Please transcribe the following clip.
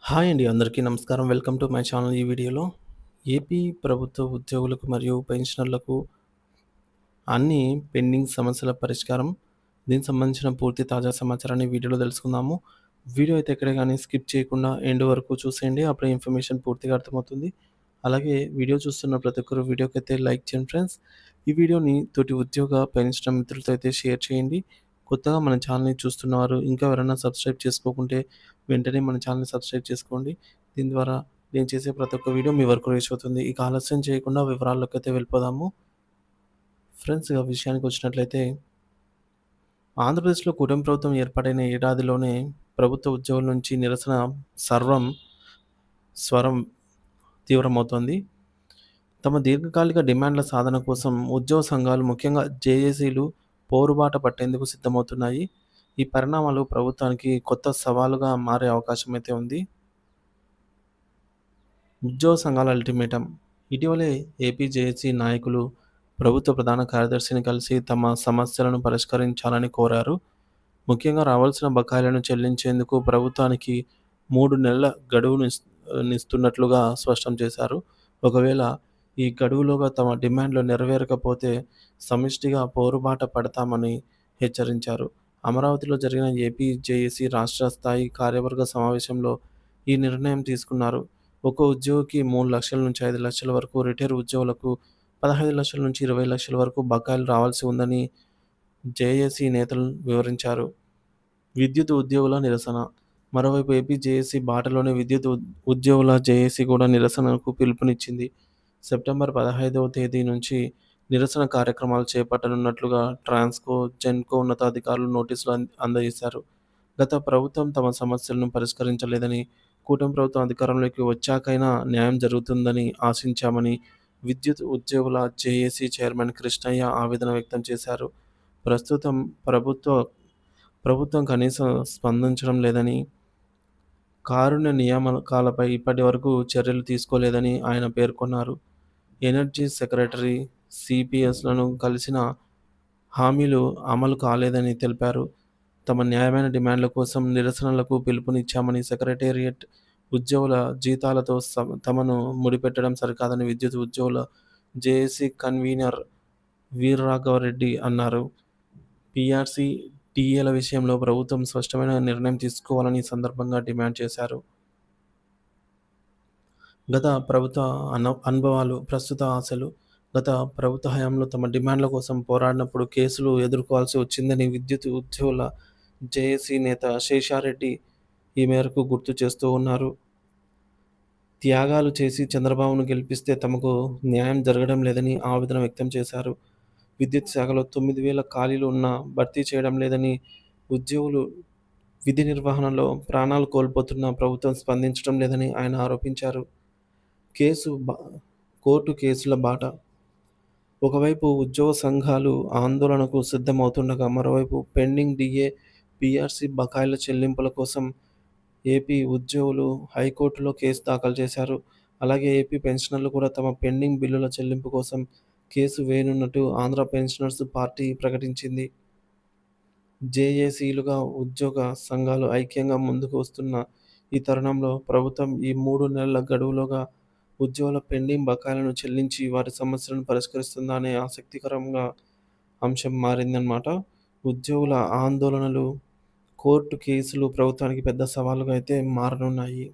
Hi అండి. అందరికీ నమస్కారం. Welcome to my channel. ఈ వీడియోలో ఏపీ ప్రభుత్వ ఉద్యోగులకు మరియు పెన్షనర్లకు అన్ని పెండింగ్ సమస్యల పరిష్కారం, దీనికి సంబంధించిన పూర్తి తాజా సమాచారాన్ని వీడియోలో తెలుసుకుందాము. వీడియో అయితే ఎక్కడ గాని స్కిప్ చేయకుండా ఎండ్ వరకు చూసేయండి. అప్పుడే ఇన్ఫర్మేషన్ పూర్తిగా అర్థమవుతుంది. అలాగే వీడియో చూస్తున్న ప్రతి ఒక్కరు వీడియోకైతే లైక్ చేయండి ఫ్రెండ్స్. ఈ వీడియోని తోటి ఉద్యోగ, పెన్షనర్ మిత్రులతో అయితే షేర్ చేయండి. కొత్తగా మన ఛానల్‌ని చూస్తున్నవారు ఇంకా ఎవరైనా సబ్స్క్రైబ్ చేసుకోకుంటే వెంటనే మన ఛానల్‌ని సబ్స్క్రైబ్ చేసుకోండి. దీని ద్వారా నేను చేసే ప్రతి ఒక్క వీడియో మీ వరకు రీచ్ అవుతుంది. ఇక ఆలస్యం చేయకుండా వివరాల్లోకైతే వెళ్ళిపోదాము. ఫ్రెండ్స్ ఇక విషయానికొచ్చినట్లయితే ఆంధ్రప్రదేశ్‌లో కూటమి ప్రభుత్వం ఏర్పాటైన ఏడాదిలోనే ప్రభుత్వ ఉద్యోగుల నుంచి నిరసన సర్వం స్వరం తీవ్రమవుతోంది. తమ దీర్ఘకాలిక డిమాండ్ల సాధన కోసం ఉద్యోగ సంఘాలు ముఖ్యంగా జేఏసీలు పోరుబాట పట్టేందుకు సిద్ధమవుతున్నాయి. ఈ పరిణామాలు ప్రభుత్వానికి కొత్త సవాలుగా మారే అవకాశమైతే ఉంది. ఉద్యోగ సంఘాల అల్టిమేటం. ఇటీవలే ఏపీ జేఏసీ నాయకులు ప్రభుత్వ ప్రధాన కార్యదర్శిని కలిసి తమ సమస్యలను పరిష్కరించాలని కోరారు. ముఖ్యంగా రావాల్సిన బకాయిలను చెల్లించేందుకు ప్రభుత్వానికి 3 నెలల నిస్తున్నట్లుగా స్పష్టం చేశారు. ఒకవేళ ఈ గడువులోగా తమ డిమాండ్లు నెరవేరకపోతే సమిష్టిగా పోరుబాట పడతామని హెచ్చరించారు. అమరావతిలో జరిగిన ఏపీ జేఏసీ రాష్ట్ర స్థాయి కార్యవర్గ సమావేశంలో ఈ నిర్ణయం తీసుకున్నారు. ఒక్కో ఉద్యోగికి 3,00,000 నుంచి 5,00,000 వరకు, రిటైర్ ఉద్యోగులకు 15,00,000 నుంచి 20,00,000 వరకు బకాయిలు రావాల్సి ఉందని జేఏసీ నేతలు వివరించారు. విద్యుత్ ఉద్యోగుల నిరసన. మరోవైపు ఏపీ జేఏసీ బాటలోనే విద్యుత్ ఉద్యోగుల జేఏసీ కూడా నిరసనకు పిలుపునిచ్చింది. సెప్టెంబర్ 15వ తేదీ నుంచి నిరసన కార్యక్రమాలు చేపట్టనున్నట్లుగా ట్రాన్స్‌కో, జెన్‌కో ఉన్నతాధికారులు నోటీసులు అందజేశారు. గత ప్రభుత్వం తమ సమస్యలను పరిష్కరించలేదని, కూటమి ప్రభుత్వం అధికారంలోకి వచ్చాకైనా న్యాయం జరుగుతుందని ఆశించామని విద్యుత్ ఉద్యోగుల జేఏసీ చైర్మన్ కృష్ణయ్య ఆవేదన వ్యక్తం చేశారు. ప్రస్తుతం ప్రభుత్వం కనీసం స్పందించడం లేదని, కారుణ్య నియామకాలపై ఇప్పటివరకు చర్యలు తీసుకోలేదని ఆయన పేర్కొన్నారు. ఎనర్జీ సెక్రటరీ సీపీఎస్‌లను కలిసినా హామీలు అమలు కాలేదని తెలిపారు. తమ న్యాయమైన డిమాండ్ల కోసం నిరసనలకు పిలుపునిచ్చామని, సెక్రటేరియట్ ఉద్యోగుల జీతాలతో తమను ముడిపెట్టడం సరికాదని విద్యుత్ ఉద్యోగుల జేఏసీ కన్వీనర్ వీరరాఘవరెడ్డి అన్నారు. పీఆర్సీ, టీఏల విషయంలో ప్రభుత్వం స్పష్టమైన నిర్ణయం తీసుకోవాలని ఈ సందర్భంగా డిమాండ్ చేశారు. గత ప్రభుత్వ అనుభవాలు, ప్రస్తుత ఆశలు. గత ప్రభుత్వ హయాంలో తమ డిమాండ్ల కోసం పోరాడినప్పుడు కేసులు ఎదుర్కోవాల్సి వచ్చిందని విద్యుత్ ఉద్యోగుల జేఏసీ నేత శేషారెడ్డి ఈ మేరకు గుర్తు చేస్తూ ఉన్నారు. త్యాగాలు చేసి చంద్రబాబును గెలిపిస్తే తమకు న్యాయం జరగడం లేదని ఆవేదన వ్యక్తం చేశారు. విద్యుత్ శాఖలో 9,000 ఖాళీలు ఉన్నా భర్తీ చేయడం లేదని, ఉద్యోగులు విధి నిర్వహణలో ప్రాణాలు కోల్పోతున్నా ప్రభుత్వం స్పందించడం లేదని ఆయన ఆరోపించారు. కేసు బ కోర్టు కేసుల బాట. ఒకవైపు ఉద్యోగ సంఘాలు ఆందోళనకు సిద్ధమవుతుండగా, మరోవైపు పెండింగ్ డీఏ, పీఆర్సీ బకాయిల చెల్లింపుల కోసం ఏపీ ఉద్యోగులు హైకోర్టులో కేసు దాఖలు చేశారు. అలాగే ఏపీ పెన్షనర్లు కూడా తమ పెండింగ్ బిల్లుల చెల్లింపు కోసం కేసు వేయనున్నట్టు ఆంధ్ర పెన్షనర్స్ పార్టీ ప్రకటించింది. జేఏసీలుగా ఉద్యోగ సంఘాలు ఐక్యంగా ముందుకు వస్తున్న ఈ తరుణంలో ప్రభుత్వం ఈ 3 నెలల గడువులోగా ఉద్యోగుల పెండింగ్ బకాయిలను చెల్లించి వారి సమస్యలను పరిష్కరిస్తుందా అనే ఆసక్తికరంగా అంశం మారిందన్నమాట. ఉద్యోగుల ఆందోళనలు, కోర్టు కేసులు ప్రభుత్వానికి పెద్ద సవాలుగా అయితే మారనున్నాయి.